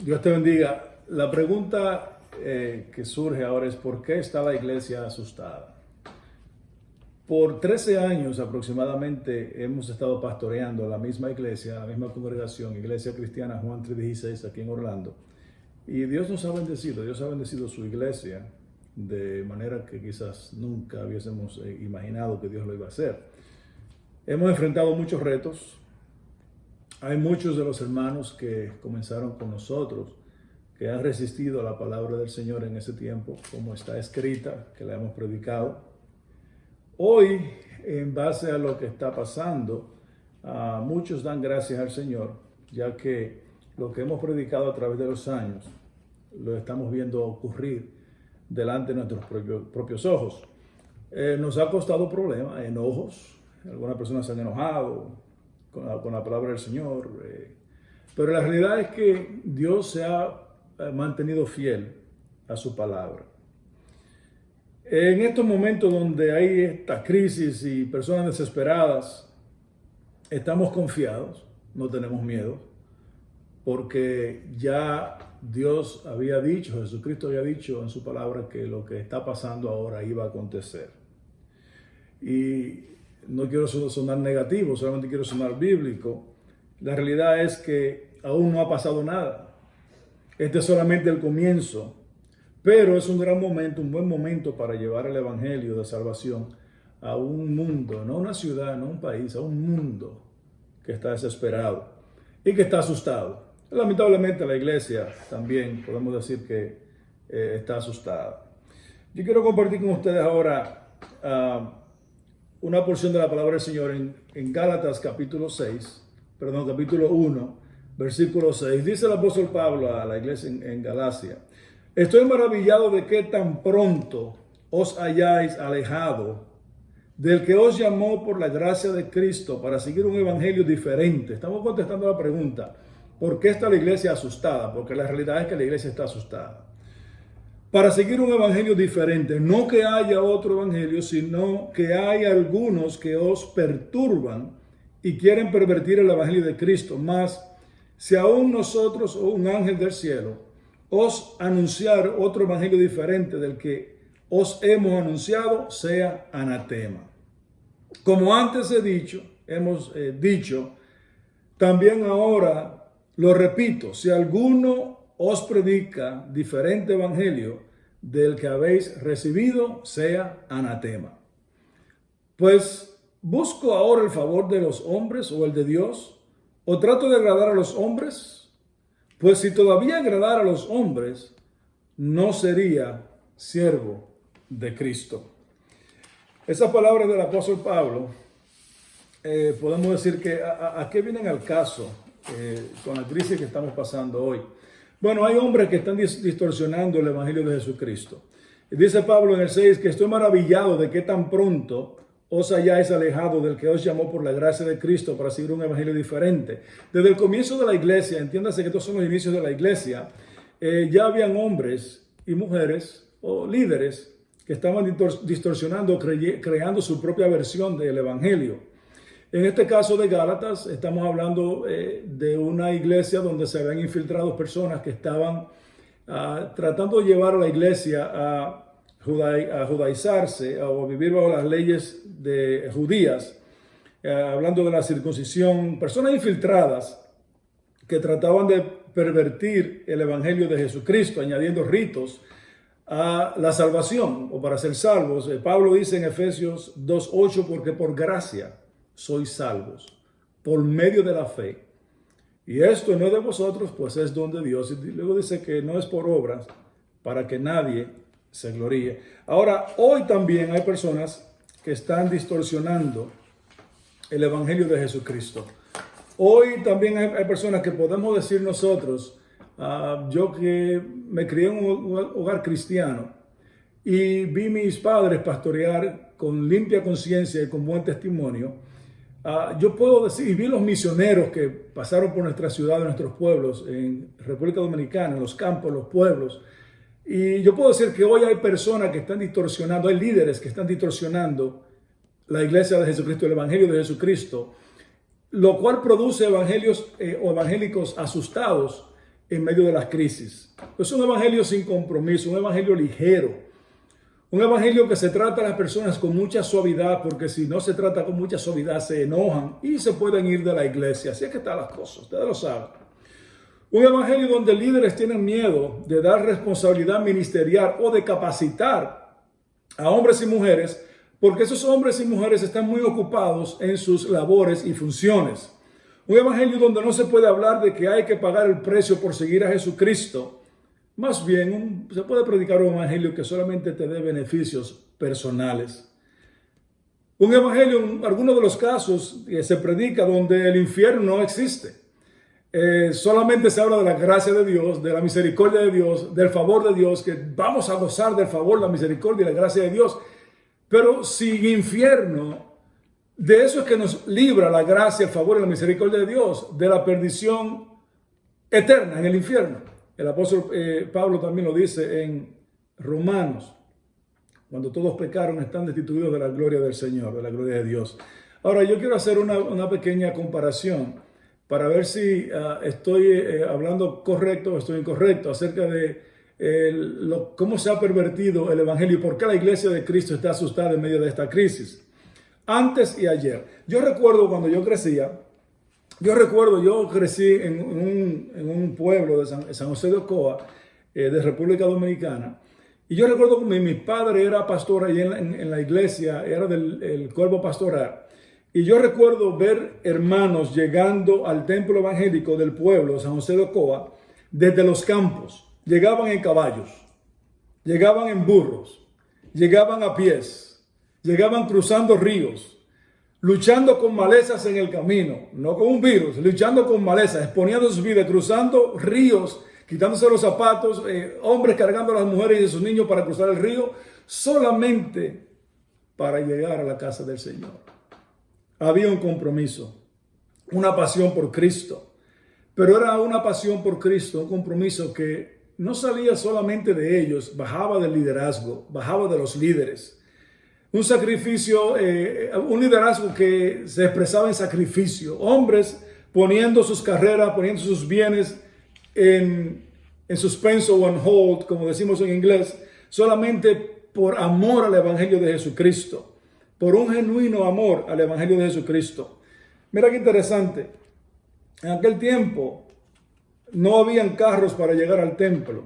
Dios te bendiga. La pregunta que surge ahora es ¿por qué está la iglesia asustada? Por 13 años aproximadamente hemos estado pastoreando la misma iglesia, la misma congregación, Iglesia Cristiana Juan 3:16 aquí en Orlando. Y Dios nos ha bendecido, Dios ha bendecido su iglesia de manera que quizás nunca hubiésemos imaginado que Dios lo iba a hacer. Hemos enfrentado muchos retos. Hay muchos de los hermanos que comenzaron con nosotros, que han resistido a la palabra del Señor en ese tiempo, como está escrita, que la hemos predicado. Hoy, en base a lo que está pasando, muchos dan gracias al Señor, ya que lo que hemos predicado a través de los años, lo estamos viendo ocurrir delante de nuestros propios ojos. Nos ha costado problemas, enojos, algunas personas se han enojado con la palabra del Señor, pero la realidad es que Dios se ha mantenido fiel a su palabra. En estos momentos donde hay esta crisis y personas desesperadas, estamos confiados, no tenemos miedo, porque ya Dios había dicho, Jesucristo había dicho en su palabra que lo que está pasando ahora iba a acontecer. Y no quiero sonar negativo, solamente quiero sonar bíblico. La realidad es que aún no ha pasado nada. Este es solamente el comienzo, pero es un gran momento, un buen momento para llevar el evangelio de salvación a un mundo, no a una ciudad, no a un país, a un mundo que está desesperado y que está asustado. Lamentablemente la iglesia también podemos decir que está asustada. Yo quiero compartir con ustedes ahora una porción de la palabra del Señor en Gálatas capítulo 1, versículo 6. Dice el apóstol Pablo a la iglesia en Galacia: estoy maravillado de que tan pronto os hayáis alejado del que os llamó por la gracia de Cristo para seguir un evangelio diferente. Estamos contestando la pregunta, ¿por qué está la iglesia asustada? Porque la realidad es que la iglesia está asustada. Para seguir un evangelio diferente, no que haya otro evangelio, sino que hay algunos que os perturban y quieren pervertir el evangelio de Cristo. Mas, si aún nosotros o un ángel del cielo os anunciar otro evangelio diferente del que os hemos anunciado, sea anatema. Como antes hemos dicho, también ahora lo repito, si alguno os predica diferente evangelio del que habéis recibido, sea anatema. Pues, ¿busco ahora el favor de los hombres o el de Dios? ¿O trato de agradar a los hombres? Pues si todavía agradara a los hombres, no sería siervo de Cristo. Esas palabras del apóstol Pablo, podemos decir que ¿a qué vienen al caso con la crisis que estamos pasando hoy? Bueno, hay hombres que están distorsionando el evangelio de Jesucristo. Dice Pablo en el 6 que estoy maravillado de que tan pronto os hayáis alejado del que os llamó por la gracia de Cristo para seguir un evangelio diferente. Desde el comienzo de la iglesia, entiéndase que estos son los inicios de la iglesia, ya habían hombres y mujeres o líderes que estaban distorsionando, creando su propia versión del evangelio. En este caso de Gálatas, estamos hablando de una iglesia donde se habían infiltrado personas que estaban tratando de llevar a la iglesia a judaizarse o a vivir bajo las leyes judías, hablando de la circuncisión, personas infiltradas que trataban de pervertir el evangelio de Jesucristo, añadiendo ritos a la salvación o para ser salvos. Pablo dice en Efesios 2:8, porque por gracia sois salvos, por medio de la fe. Y esto no es de vosotros, pues es don de Dios. Y luego dice que no es por obras, para que nadie se gloríe. Ahora, hoy también hay personas que están distorsionando el evangelio de Jesucristo. Hoy también hay personas que podemos decir nosotros, yo que me crié en un hogar cristiano y vi mis padres pastorear con limpia conciencia y con buen testimonio, yo puedo decir, y vi los misioneros que pasaron por nuestra ciudad, nuestros pueblos, en República Dominicana, en los campos, los pueblos, y yo puedo decir que hoy hay personas que están distorsionando, hay líderes que están distorsionando la iglesia de Jesucristo, el evangelio de Jesucristo, lo cual produce evangélicos asustados en medio de las crisis. Es un evangelio sin compromiso, un evangelio ligero, un evangelio que se trata a las personas con mucha suavidad, porque si no se trata con mucha suavidad se enojan y se pueden ir de la iglesia. Así es que están las cosas, ustedes lo saben. Un evangelio donde líderes tienen miedo de dar responsabilidad ministerial o de capacitar a hombres y mujeres, porque esos hombres y mujeres están muy ocupados en sus labores y funciones. Un evangelio donde no se puede hablar de que hay que pagar el precio por seguir a Jesucristo. Más bien, se puede predicar un evangelio que solamente te dé beneficios personales. Un evangelio, en algunos de los casos, se predica donde el infierno no existe. Solamente se habla de la gracia de Dios, de la misericordia de Dios, del favor de Dios, que vamos a gozar del favor, la misericordia y la gracia de Dios. Pero sin infierno, de eso es que nos libra la gracia, el favor y la misericordia de Dios, de la perdición eterna en el infierno. El apóstol Pablo también lo dice en Romanos, cuando todos pecaron están destituidos de la gloria del Señor, de la gloria de Dios. Ahora yo quiero hacer una pequeña comparación para ver si estoy hablando correcto o estoy incorrecto acerca de cómo se ha pervertido el evangelio y por qué la iglesia de Cristo está asustada en medio de esta crisis. Antes y ayer. Yo recuerdo cuando yo crecía, yo crecí en un pueblo de San José de Ocoa, de República Dominicana, y yo recuerdo que mi padre era pastor ahí en la iglesia, era del cuerpo pastoral, y yo recuerdo ver hermanos llegando al templo evangélico del pueblo de San José de Ocoa desde los campos. Llegaban en caballos, llegaban en burros, llegaban a pies, llegaban cruzando ríos, luchando con malezas en el camino, no con un virus, luchando con malezas, exponiendo sus vidas, cruzando ríos, quitándose los zapatos, hombres cargando a las mujeres y a sus niños para cruzar el río, solamente para llegar a la casa del Señor. Había un compromiso, una pasión por Cristo, pero era una pasión por Cristo, un compromiso que no salía solamente de ellos, bajaba del liderazgo, bajaba de los líderes. Un sacrificio, un liderazgo que se expresaba en sacrificio. Hombres poniendo sus carreras, poniendo sus bienes en suspenso o en hold, como decimos en inglés, solamente por amor al Evangelio de Jesucristo. Por un genuino amor al Evangelio de Jesucristo. Mira qué interesante. En aquel tiempo no habían carros para llegar al templo.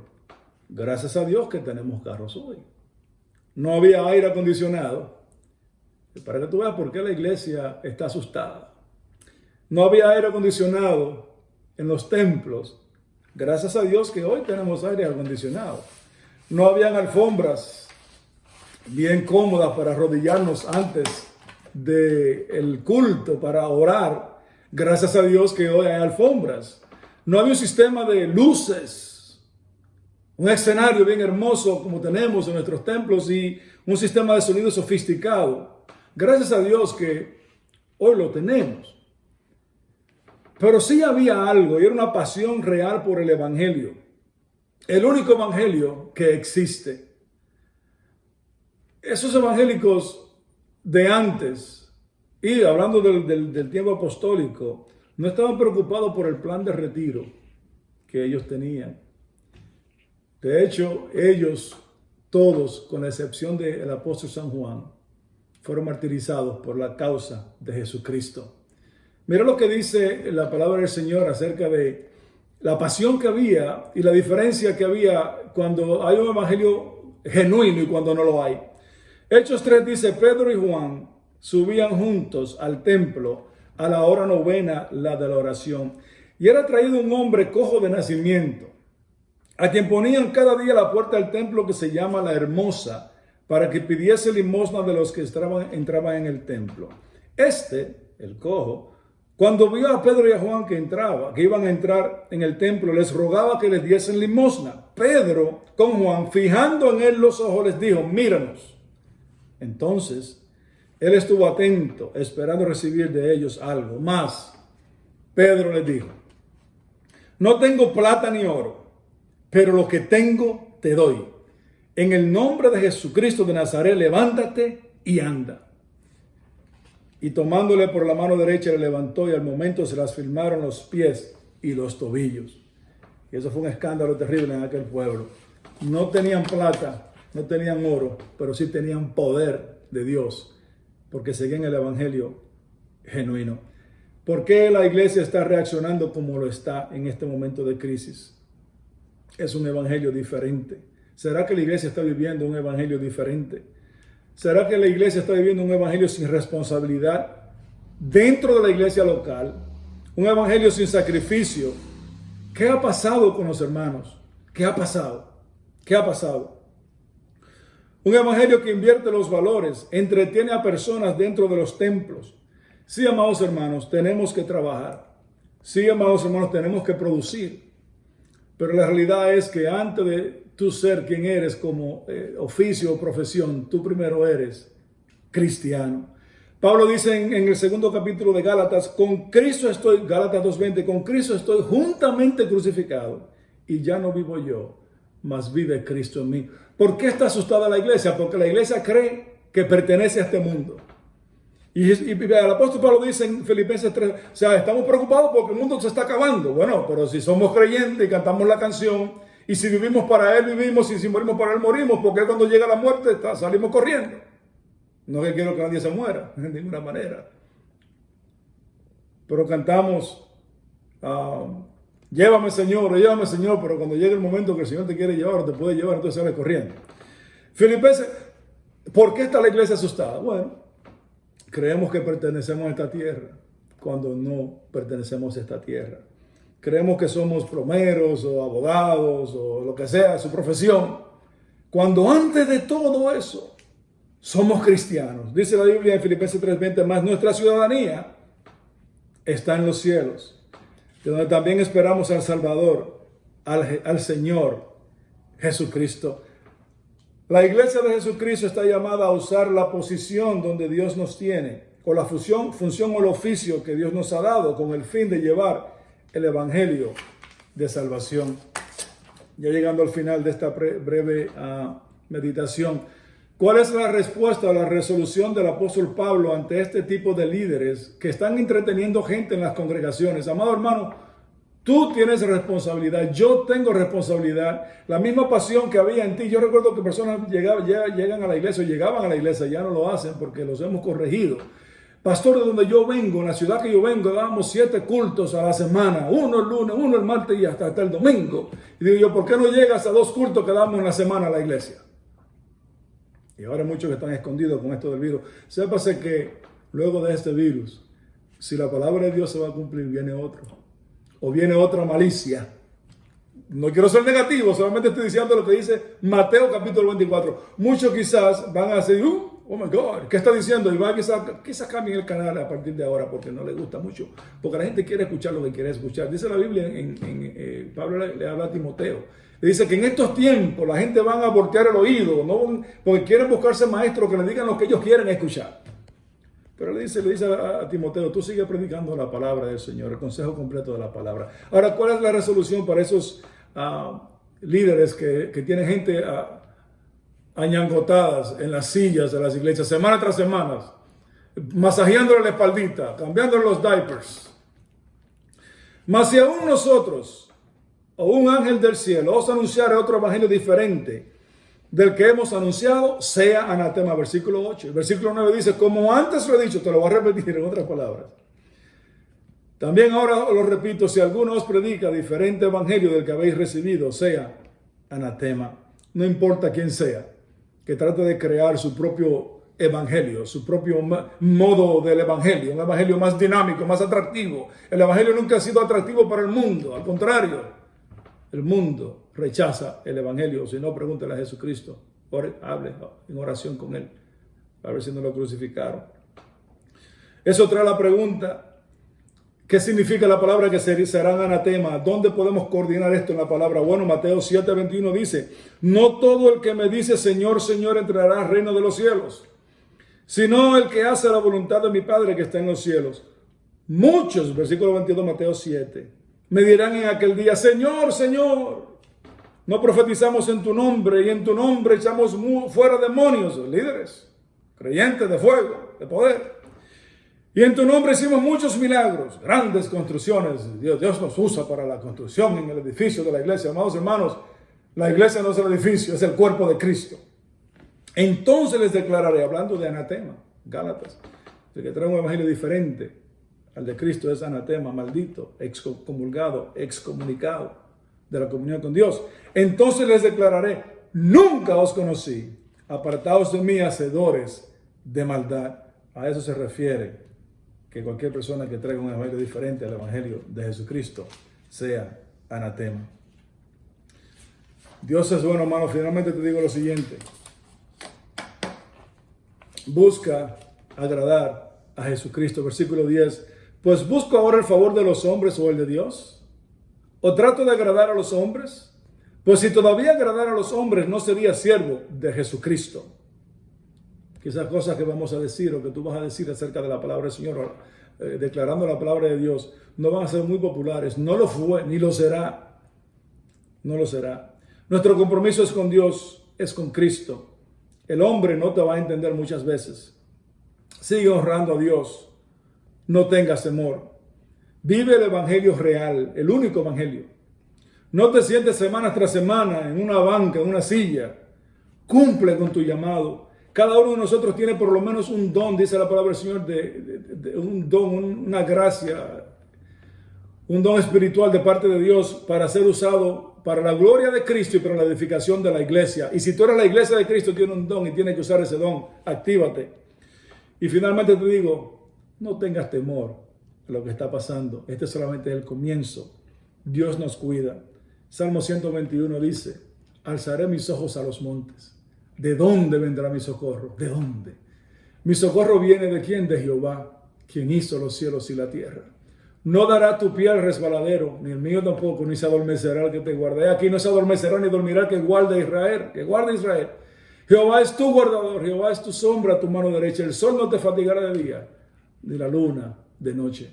Gracias a Dios que tenemos carros hoy. No había aire acondicionado. Para que tú veas por qué la iglesia está asustada. No había aire acondicionado en los templos. Gracias a Dios que hoy tenemos aire acondicionado. No habían alfombras bien cómodas para arrodillarnos antes del culto, para orar. Gracias a Dios que hoy hay alfombras. No había un sistema de luces, un escenario bien hermoso como tenemos en nuestros templos y un sistema de sonido sofisticado. Gracias a Dios que hoy lo tenemos. Pero sí había algo y era una pasión real por el evangelio. El único evangelio que existe. Esos evangélicos de antes, y hablando del tiempo apostólico, no estaban preocupados por el plan de retiro que ellos tenían. De hecho, ellos, todos, con la excepción del apóstol San Juan, fueron martirizados por la causa de Jesucristo. Mira lo que dice la palabra del Señor acerca de la pasión que había y la diferencia que había cuando hay un evangelio genuino y cuando no lo hay. Hechos 3 dice, Pedro y Juan subían juntos al templo a la hora novena, la de la oración. Y era traído un hombre cojo de nacimiento, a quien ponían cada día a la puerta del templo que se llama La Hermosa, para que pidiese limosna de los que entraban en el templo. El cojo, cuando vio a Pedro y a Juan que iban a entrar en el templo, les rogaba que les diesen limosna. Pedro, con Juan, fijando en él los ojos, les dijo, míranos. Entonces, él estuvo atento, esperando recibir de ellos algo. Más, Pedro les dijo, no tengo plata ni oro, pero lo que tengo te doy. En el nombre de Jesucristo de Nazaret, levántate y anda. Y tomándole por la mano derecha, le levantó y al momento se las firmaron los pies y los tobillos. Y eso fue un escándalo terrible en aquel pueblo. No tenían plata, no tenían oro, pero sí tenían poder de Dios, porque seguían el evangelio genuino. ¿Por qué la iglesia está reaccionando como lo está en este momento de crisis? Es un evangelio diferente. ¿Será que la iglesia está viviendo un evangelio diferente? ¿Será que la iglesia está viviendo un evangelio sin responsabilidad dentro de la iglesia local? Un evangelio sin sacrificio. ¿Qué ha pasado con los hermanos? ¿Qué ha pasado? ¿Qué ha pasado? Un evangelio que invierte los valores, entretiene a personas dentro de los templos. Sí, amados hermanos, tenemos que trabajar. Sí, amados hermanos, tenemos que producir. Pero la realidad es que antes de tú ser quien eres como oficio o profesión, tú primero eres cristiano. Pablo dice en el segundo capítulo de Gálatas, con Cristo estoy, Gálatas 2:20, con Cristo estoy juntamente crucificado y ya no vivo yo, mas vive Cristo en mí. ¿Por qué está asustada la iglesia? Porque la iglesia cree que pertenece a este mundo. Y el apóstol Pablo dice en Filipenses 3, o sea, estamos preocupados porque el mundo se está acabando. Bueno, pero si somos creyentes y cantamos la canción, y si vivimos para Él, vivimos, y si morimos para Él, morimos, porque cuando llega la muerte salimos corriendo. No que quiero que nadie se muera, de ninguna manera. Pero cantamos, llévame Señor, pero cuando llegue el momento que el Señor te quiere llevar o te puede llevar, entonces sales corriendo. Filipenses, ¿por qué está la iglesia asustada? Bueno, creemos que pertenecemos a esta tierra cuando no pertenecemos a esta tierra. Creemos que somos plomeros o abogados o lo que sea, su profesión. Cuando antes de todo eso somos cristianos. Dice la Biblia en Filipenses 3:20, más nuestra ciudadanía está en los cielos, de donde también esperamos al Salvador, al Señor Jesucristo. La iglesia de Jesucristo está llamada a usar la posición donde Dios nos tiene, o la función o el oficio que Dios nos ha dado, con el fin de llevar el evangelio de salvación. Ya llegando al final de esta breve meditación, ¿cuál es la respuesta o la resolución del apóstol Pablo ante este tipo de líderes que están entreteniendo gente en las congregaciones? Amado hermano, tú tienes responsabilidad, yo tengo responsabilidad. La misma pasión que había en ti. Yo recuerdo que personas llegan a la iglesia o llegaban a la iglesia, ya no lo hacen porque los hemos corregido. Pastor, de donde yo vengo, en la ciudad que yo vengo, dábamos 7 cultos a la semana, uno el lunes, uno el martes y hasta el domingo. Y digo yo, ¿por qué no llegas a 2 cultos que damos en la semana a la iglesia? Y ahora muchos que están escondidos con esto del virus. Sépase que luego de este virus, si la palabra de Dios se va a cumplir, viene otro. O viene otra malicia. No quiero ser negativo, solamente estoy diciendo lo que dice Mateo capítulo 24. Muchos quizás van a decir, oh my God, ¿qué está diciendo? Y van quizás cambien el canal a partir de ahora porque no les gusta mucho. Porque la gente quiere escuchar lo que quiere escuchar. Dice la Biblia, Pablo le habla a Timoteo. Le dice que en estos tiempos la gente van a voltear el oído, ¿no? Porque quieren buscarse maestros que le digan lo que ellos quieren escuchar. Pero le dice a Timoteo, tú sigue predicando la palabra del Señor, el consejo completo de la palabra. Ahora, ¿cuál es la resolución para esos líderes que tienen gente añangotadas en las sillas de las iglesias, semana tras semana, masajeándole la espaldita, cambiándole los diapers? Mas si aún nosotros, o un ángel del cielo, os anunciare otro evangelio diferente del que hemos anunciado, sea anatema. Versículo 8. El versículo 9 dice, como antes lo he dicho, te lo voy a repetir en otras palabras. También ahora lo repito, si alguno os predica diferente evangelio del que habéis recibido, sea anatema. No importa quién sea, que trate de crear su propio evangelio, su propio modo del evangelio, un evangelio más dinámico, más atractivo. El evangelio nunca ha sido atractivo para el mundo, al contrario. El mundo rechaza el evangelio. Si no, pregúntale a Jesucristo. Hable en oración con él. A ver si no lo crucificaron. Eso trae la pregunta. ¿Qué significa la palabra que serán anatema? ¿Dónde podemos coordinar esto en la palabra? Bueno, Mateo 7:21 dice, no todo el que me dice Señor, Señor entrará al reino de los cielos, sino el que hace la voluntad de mi Padre que está en los cielos. Muchos, versículo 22, Mateo 7, me dirán en aquel día, Señor, Señor, no profetizamos en tu nombre y en tu nombre echamos fuera demonios, líderes, creyentes de fuego, de poder. Y en tu nombre hicimos muchos milagros, grandes construcciones. Dios nos usa para la construcción en el edificio de la iglesia. Amados hermanos, la iglesia no es el edificio, es el cuerpo de Cristo. Entonces les declararé, hablando de anatema, Gálatas, el que trae un evangelio diferente al de Cristo es anatema, maldito, excomulgado, excomunicado de la comunión con Dios. Entonces les declararé, nunca os conocí, apartaos de mí, hacedores de maldad. A eso se refiere que cualquier persona que traiga un evangelio diferente al evangelio de Jesucristo sea anatema. Dios es bueno, hermano. Finalmente te digo lo siguiente. Busca agradar a Jesucristo. Versículo 10. Pues busco ahora el favor de los hombres o el de Dios. ¿O trato de agradar a los hombres? Pues si todavía agradara a los hombres, no sería siervo de Jesucristo. Quizás cosas que vamos a decir o que tú vas a decir acerca de la palabra del Señor, declarando la palabra de Dios, no van a ser muy populares. No lo fue, ni lo será. No lo será. Nuestro compromiso es con Dios, es con Cristo. El hombre no te va a entender muchas veces. Sigue honrando a Dios. No tengas temor. Vive el evangelio real, el único evangelio. No te sientes semana tras semana en una banca, en una silla. Cumple con tu llamado. Cada uno de nosotros tiene por lo menos un don, dice la palabra del Señor, de un don, una gracia, un don espiritual de parte de Dios para ser usado para la gloria de Cristo y para la edificación de la iglesia. Y si tú eres la iglesia de Cristo, tienes un don y tienes que usar ese don, actívate. Y finalmente te digo, no tengas temor a lo que está pasando. Este solamente es el comienzo. Dios nos cuida. Salmo 121 dice, alzaré mis ojos a los montes. ¿De dónde vendrá mi socorro? ¿De dónde? Mi socorro viene ¿de quién? De Jehová, quien hizo los cielos y la tierra. No dará tu pie al resbaladero, ni el mío tampoco, ni se adormecerá el que te guarde. Aquí no se adormecerá ni dormirá el que guarda Israel, que guarda Israel. Jehová es tu guardador, Jehová es tu sombra, tu mano derecha. El sol no te fatigará de día, ni la luna de noche.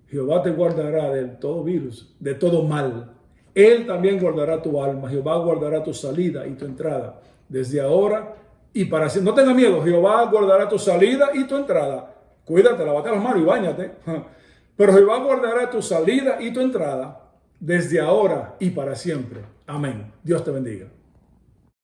Jehová te guardará de todo virus, de todo mal. Él también guardará tu alma. Jehová guardará tu salida y tu entrada, desde ahora y para siempre. No tengas miedo, Jehová guardará tu salida y tu entrada. Cuídate, lavate las manos y báñate. Pero Jehová guardará tu salida y tu entrada desde ahora y para siempre. Amén. Dios te bendiga.